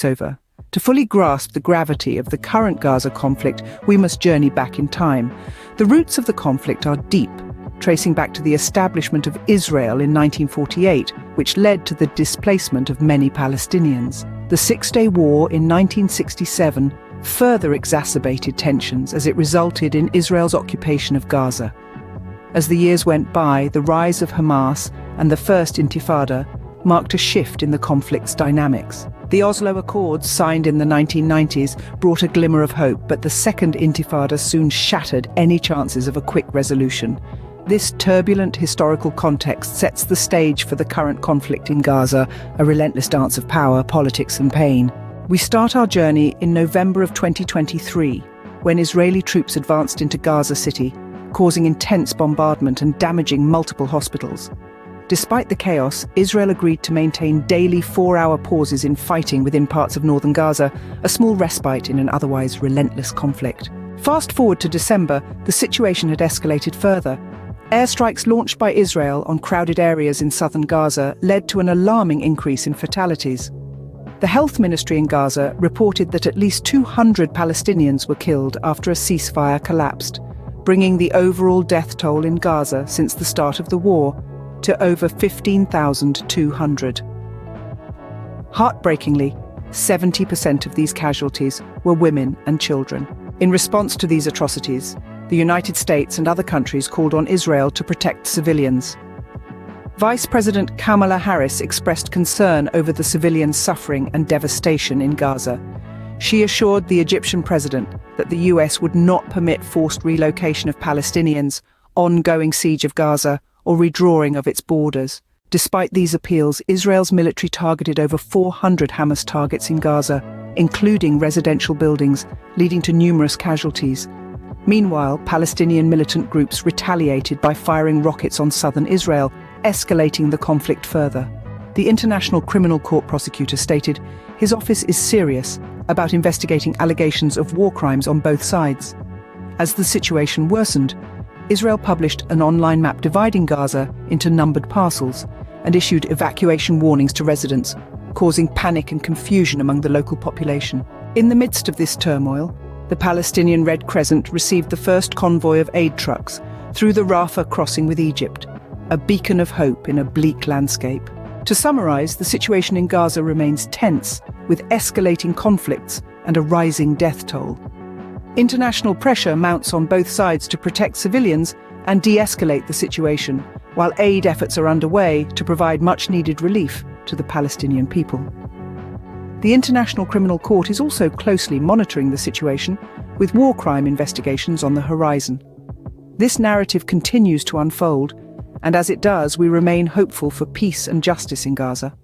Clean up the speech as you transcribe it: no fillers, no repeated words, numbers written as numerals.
over. To fully grasp the gravity of the current Gaza conflict, we must journey back in time. The roots of the conflict are deep, tracing back to the establishment of Israel in 1948, which led to the displacement of many Palestinians. The Six-Day War in 1967 further exacerbated tensions as it resulted in Israel's occupation of Gaza. As the years went by, the rise of Hamas and the First Intifada marked a shift in the conflict's dynamics. The Oslo Accords, signed in the 1990s, brought a glimmer of hope, but the Second Intifada soon shattered any chances of a quick resolution. This turbulent historical context sets the stage for the current conflict in Gaza, a relentless dance of power, politics and pain. We start our journey in November of 2023, when Israeli troops advanced into Gaza City, causing intense bombardment and damaging multiple hospitals. Despite the chaos, Israel agreed to maintain daily 4-hour pauses in fighting within parts of northern Gaza, a small respite in an otherwise relentless conflict. Fast forward to December, the situation had escalated further. Airstrikes launched by Israel on crowded areas in southern Gaza led to an alarming increase in fatalities. The health ministry in Gaza reported that at least 200 Palestinians were killed after a ceasefire collapsed, bringing the overall death toll in Gaza since the start of the war to over 15,200. Heartbreakingly, 70% of these casualties were women and children. In response to these atrocities, the United States and other countries called on Israel to protect civilians. Vice President Kamala Harris expressed concern over the civilian suffering and devastation in Gaza. She assured the Egyptian president that the US would not permit forced relocation of Palestinians, ongoing siege of Gaza, or redrawing of its borders. Despite these appeals, Israel's military targeted over 400 Hamas targets in Gaza, including residential buildings, leading to numerous casualties. Meanwhile, Palestinian militant groups retaliated by firing rockets on southern Israel, escalating the conflict further. The International Criminal Court prosecutor stated his office is serious about investigating allegations of war crimes on both sides. As the situation worsened, Israel published an online map dividing Gaza into numbered parcels and issued evacuation warnings to residents, causing panic and confusion among the local population. In the midst of this turmoil, the Palestinian Red Crescent received the first convoy of aid trucks through the Rafah crossing with Egypt, a beacon of hope in a bleak landscape. To summarize, the situation in Gaza remains tense, with escalating conflicts and a rising death toll. International pressure mounts on both sides to protect civilians and de-escalate the situation, while aid efforts are underway to provide much-needed relief to the Palestinian people. The International Criminal Court is also closely monitoring the situation, with war crime investigations on the horizon. This narrative continues to unfold, and as it does, we remain hopeful for peace and justice in Gaza.